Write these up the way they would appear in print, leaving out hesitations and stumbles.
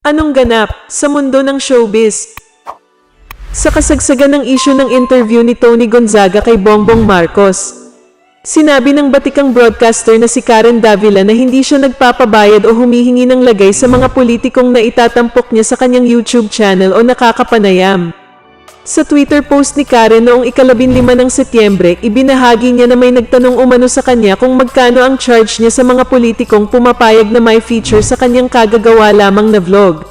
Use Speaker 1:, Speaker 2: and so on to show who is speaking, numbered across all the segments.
Speaker 1: Anong ganap sa mundo ng showbiz? Sa kasagsagan ng isyu ng interview ni Tony Gonzaga kay Bongbong Marcos, sinabi ng batikang broadcaster na si Karen Davila na hindi siya nagpapabayad o humihingi ng lagay sa mga politikong na itatampok niya sa kanyang YouTube channel o nakakapanayam. Sa Twitter post ni Karen noong ika-15 ng Setyembre, ibinahagi niya na may nagtanong umano sa kanya kung magkano ang charge niya sa mga politikong pumapayag na may feature sa kanyang kagagawa lamang na vlog.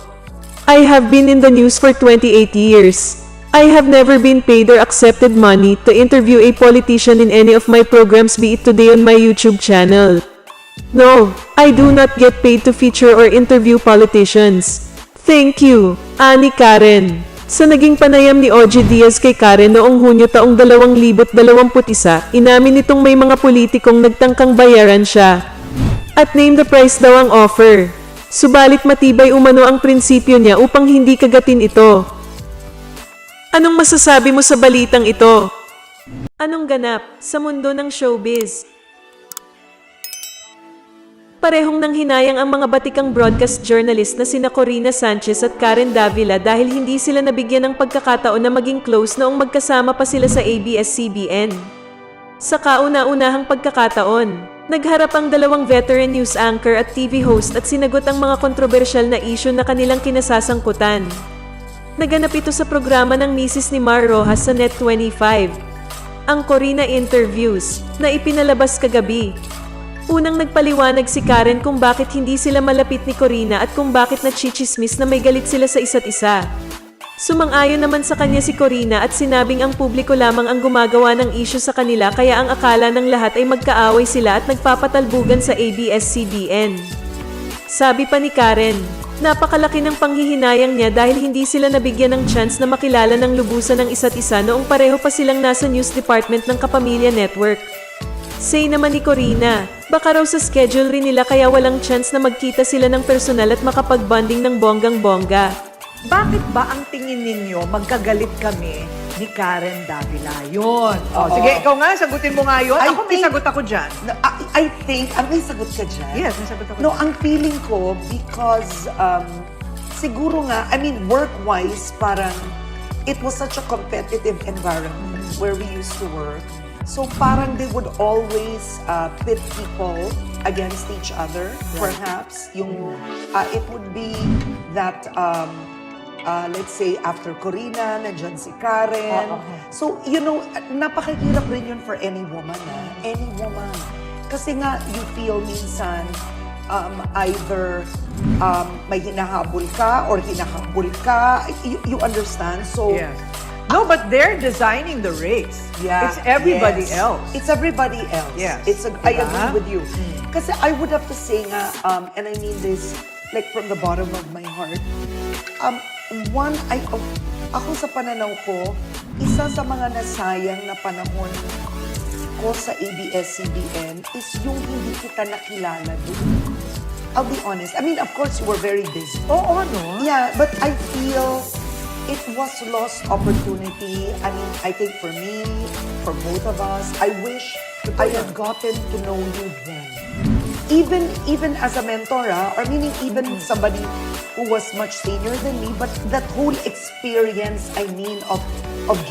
Speaker 1: I have been in the news for 28 years. I have never been paid or accepted money to interview a politician in any of my programs, be it today on my YouTube channel. No, I do not get paid to feature or interview politicians. Thank you, Ani Karen. Sa naging panayam ni OG Diaz kay Karen noong Hunyo taong 2021, inamin nitong may mga politikong nagtangkang bayaran siya. At name the price daw ang offer. Subalit matibay umano ang prinsipyo niya upang hindi kagatin ito. Anong masasabi mo sa balitang ito? Anong ganap sa mundo ng showbiz? Parehong nanghinayang ang mga batikang broadcast journalist na sina Corina Sanchez at Karen Davila dahil hindi sila nabigyan ng pagkakataon na maging close noong magkasama pa sila sa ABS-CBN. Sa kauna-unahang pagkakataon, nagharap ang dalawang veteran news anchor at TV host at sinagot ang mga kontrobersyal na isyu na kanilang kinasasangkutan. Naganap ito sa programa ng misis ni Mar Rojas sa Net25, ang Corina Interviews, na ipinalabas kagabi. Unang nagpaliwanag si Karen kung bakit hindi sila malapit ni Corina at kung bakit nachichismis na may galit sila sa isa't isa. Sumang-ayon naman sa kanya si Corina at sinabing ang publiko lamang ang gumagawa ng issue sa kanila kaya ang akala ng lahat ay magkaaway sila at nagpapatalbugan sa ABS-CBN. Sabi pa ni Karen, napakalaki ng panghihinayang niya dahil hindi sila nabigyan ng chance na makilala ng lubusan ng isa't isa noong pareho pa silang nasa news department ng Kapamilya Network. Say naman ni Corina, baka raw sa schedule rin nila kaya walang chance na magkita sila ng personal at makapag-bonding ng bonggang-bongga.
Speaker 2: Bakit ba ang tingin ninyo magkagalit kami ni Karen Davila? Yun. Sige, ikaw nga, sagutin mo nga yun. Ako may sagot ako dyan.
Speaker 3: No, I think, may sagot ka dyan?
Speaker 2: Yes, may sagot ako
Speaker 3: No,
Speaker 2: dyan.
Speaker 3: ang feeling ko, because, siguro nga, I mean, work-wise, parang, it was such a competitive environment where we used to work. So parang they would always pit people against each other, perhaps. It would be that, let's say, after Corina, nandyan si Karen. So, you know, napakahirap rin yun for any woman. Any woman. Kasi nga, you feel minsan, either may hinahabol ka or hinahabol ka. You understand? So,
Speaker 2: Yes. No, but they're designing the race.
Speaker 3: yeah,
Speaker 2: It's everybody
Speaker 3: yes.
Speaker 2: else.
Speaker 3: It's everybody else.
Speaker 2: Yes.
Speaker 3: I
Speaker 2: Diba?
Speaker 3: agree with you. Kasi I would have to say nga, and I mean this like from the bottom of my heart, ako sa pananaw ko, isa sa mga nasayang na panahon ko sa ABS-CBN is yung hindi kita nakilala doon. I'll be honest. I mean, of course, you were very busy.
Speaker 2: Oo, no?
Speaker 3: Yeah, but I feel it was lost opportunity. I mean, I think for me, for both of us, I wish I had gotten to know you then. Even as a mentor, or meaning even somebody who was much senior than me, but that whole experience, I mean, of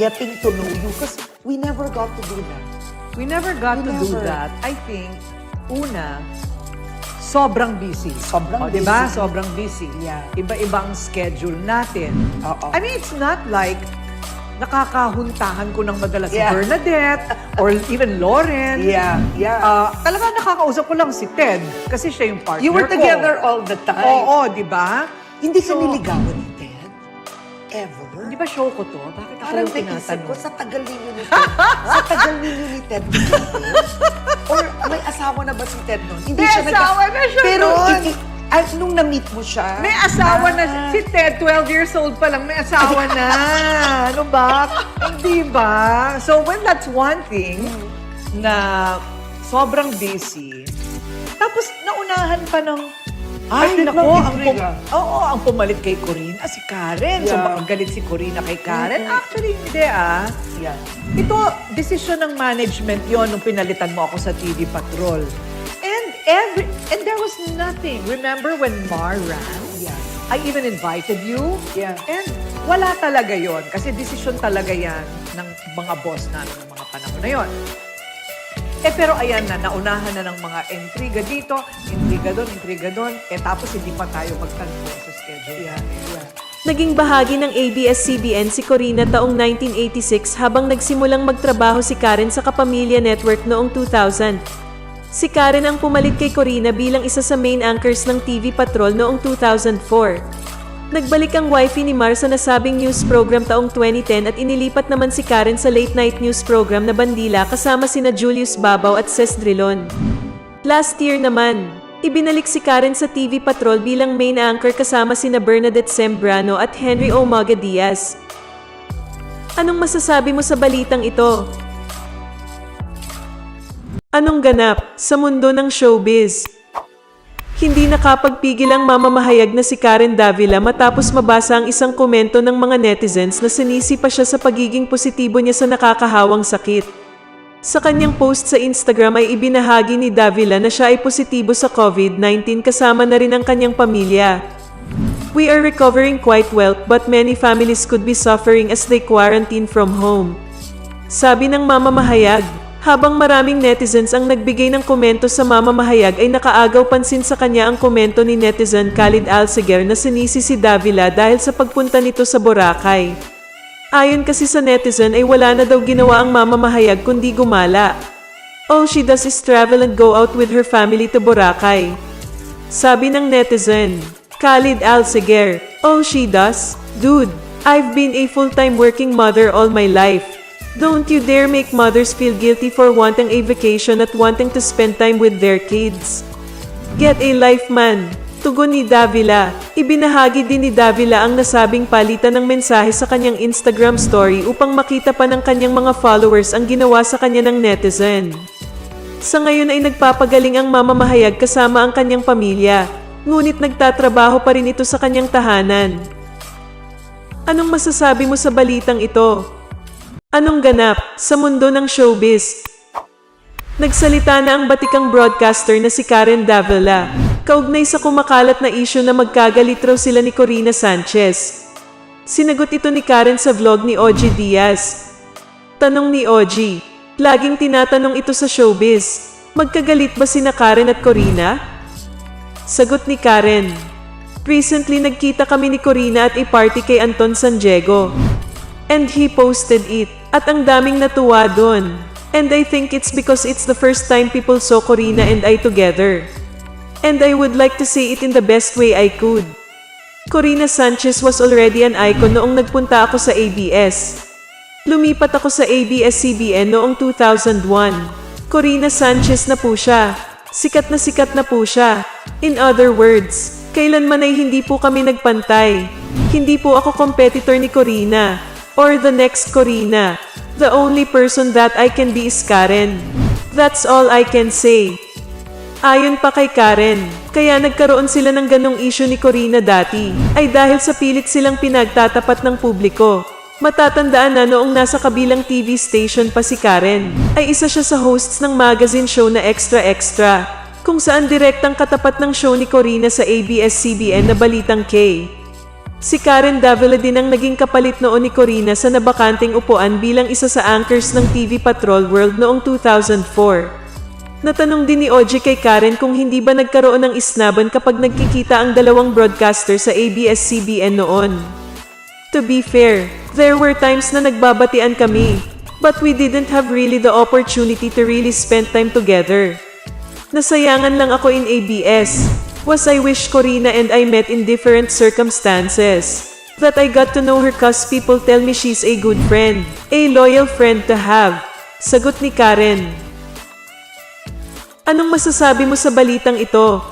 Speaker 3: getting to know you, because we never got to do that.
Speaker 2: We never got to do
Speaker 3: never.
Speaker 2: that. I think, una, sobrang busy.
Speaker 3: Sobrang
Speaker 2: Diba?
Speaker 3: busy.
Speaker 2: Sobrang busy.
Speaker 3: Yeah.
Speaker 2: Iba-ibang schedule natin.
Speaker 3: Oo.
Speaker 2: I mean, it's not like nakakahuntahan ko ng madalas si
Speaker 3: Yeah.
Speaker 2: Bernadette or even Lauren.
Speaker 3: Yeah, yeah.
Speaker 2: Talaga nakakausap ko lang si Ted kasi siya yung partner
Speaker 3: You were
Speaker 2: ko.
Speaker 3: together all the time.
Speaker 2: Oo, di ba?
Speaker 3: Hindi ka
Speaker 2: So,
Speaker 3: niligawan ni Ted? Ever?
Speaker 2: Di ba show ko to? Bakit ako
Speaker 3: Parang
Speaker 2: yung
Speaker 3: naisip ko,
Speaker 2: tinatanong?
Speaker 3: sa tagal ninyo ni Ted. Sa tagal ninyo ni Ted. Or may asawa na ba si Ted noon? Hindi
Speaker 2: May asawa na siya
Speaker 3: Pero
Speaker 2: nun.
Speaker 3: nung na-meet mo siya,
Speaker 2: May asawa na si Ted, 12 years old pa lang, may asawa na. Ano ba? Hindi ba? So when that's one thing na sobrang busy, tapos naunahan pa ng
Speaker 3: Ay,
Speaker 2: nako,
Speaker 3: nag-intriga.
Speaker 2: ang pumalit kay Corina, si Karen. So
Speaker 3: Yeah.
Speaker 2: baka galit si Corina kay Karen. Actually, hindi
Speaker 3: yeah.
Speaker 2: Ito, desisyon ng management yon nung pinalitan mo ako sa TV Patrol. And there was nothing. Remember when Mar ran?
Speaker 3: Yeah.
Speaker 2: I even invited you.
Speaker 3: Yeah.
Speaker 2: And wala talaga yon kasi desisyon talaga yan ng mga boss namin ng mga panahon na yon. Pero ayan na, naunahan na ng mga intriga dito, intriga doon, tapos hindi pa tayo magtagpo sa schedule.
Speaker 3: Yeah.
Speaker 1: Naging bahagi ng ABS-CBN si Corina taong 1986 habang nagsimulang magtrabaho si Karen sa Kapamilya Network noong 2000. Si Karen ang pumalit kay Corina bilang isa sa main anchors ng TV Patrol noong 2004. Nagbalik ang wifey ni Mar sa nasabing news program taong 2010 at inilipat naman si Karen sa late-night news program na Bandila kasama sina Julius Babaw at Ces Drilon. Last year naman, ibinalik si Karen sa TV Patrol bilang main anchor kasama sina Bernadette Sembrano at Henry Omaga Diaz. Anong masasabi mo sa balitang ito? Anong ganap sa mundo ng showbiz? Hindi nakapagpigil ang mamamahayag na si Karen Davila matapos mabasa ang isang komento ng mga netizens na sinisi pa siya sa pagiging positibo niya sa nakakahawang sakit. Sa kanyang post sa Instagram ay ibinahagi ni Davila na siya ay positibo sa COVID-19 kasama na rin ang kanyang pamilya. We are recovering quite well but many families could be suffering as they quarantine from home. Sabi ng mamamahayag. Habang maraming netizens ang nagbigay ng komento sa mamamahayag ay nakaagaw pansin sa kanya ang komento ni netizen Khalid Alceguer na sinisi si Davila dahil sa pagpunta nito sa Boracay. Ayon kasi sa netizen ay wala na daw ginawa ang mamamahayag kundi gumala. All she does is travel and go out with her family to Boracay. Sabi ng netizen, Khalid Alceguer, all she does? Dude, I've been a full-time working mother all my life. Don't you dare make mothers feel guilty for wanting a vacation at wanting to spend time with their kids. Get a life, man. Tugon ni Davila. Ibinahagi din ni Davila ang nasabing palitan ng mensahe sa kanyang Instagram story upang makita pa ng kanyang mga followers ang ginawa sa kanya ng netizen. Sa ngayon ay nagpapagaling ang mamamahayag kasama ang kanyang pamilya, ngunit nagtatrabaho pa rin ito sa kanyang tahanan. Anong masasabi mo sa balitang ito? Anong ganap sa mundo ng showbiz? Nagsalita na ang batikang broadcaster na si Karen Davila, kaugnay sa kumakalat na isyu na magkagalit raw sila ni Corina Sanchez. Sinagot ito ni Karen sa vlog ni Ogie Diaz. Tanong ni Ogie, laging tinatanong ito sa showbiz, magkagalit ba sina Karen at Corina? Sagot ni Karen, recently nagkita kami ni Corina at a party kay Anton San Diego. And he posted it, at ang daming natuwa doon. And I think it's because it's the first time people saw Corina and I together. And I would like to say it in the best way I could. Corina Sanchez was already an icon noong nagpunta ako sa ABS. Lumipat ako sa ABS-CBN noong 2001. Corina Sanchez na po siya. Sikat na po siya. In other words, kailanman ay hindi po kami nagpantay. Hindi po ako competitor ni Corina. Or the next Corina. The only person that I can be is Karen. That's all I can say. Ayon pa kay Karen, kaya nagkaroon sila ng ganong issue ni Corina dati, ay dahil sa pilit silang pinagtatapat ng publiko. Matatandaan na noong nasa kabilang TV station pa si Karen, ay isa siya sa hosts ng magazine show na Extra Extra, kung saan direktang katapat ng show ni Corina sa ABS-CBN na Balitang K. Si Karen Davila din ang naging kapalit noon ni Corina sa nabakanting upuan bilang isa sa anchors ng TV Patrol World noong 2004. Natanong din ni Ogie kay Karen kung hindi ba nagkaroon ng isnaban kapag nagkikita ang dalawang broadcaster sa ABS-CBN noon. To be fair, there were times na nagbabatian kami, but we didn't have really the opportunity to really spend time together. Nasayangan lang ako in ABS. Was I wish Corina and I met in different circumstances. That I got to know her cause people tell me she's a good friend, a loyal friend to have. Sagot ni Karen. Anong masasabi mo sa balitang ito?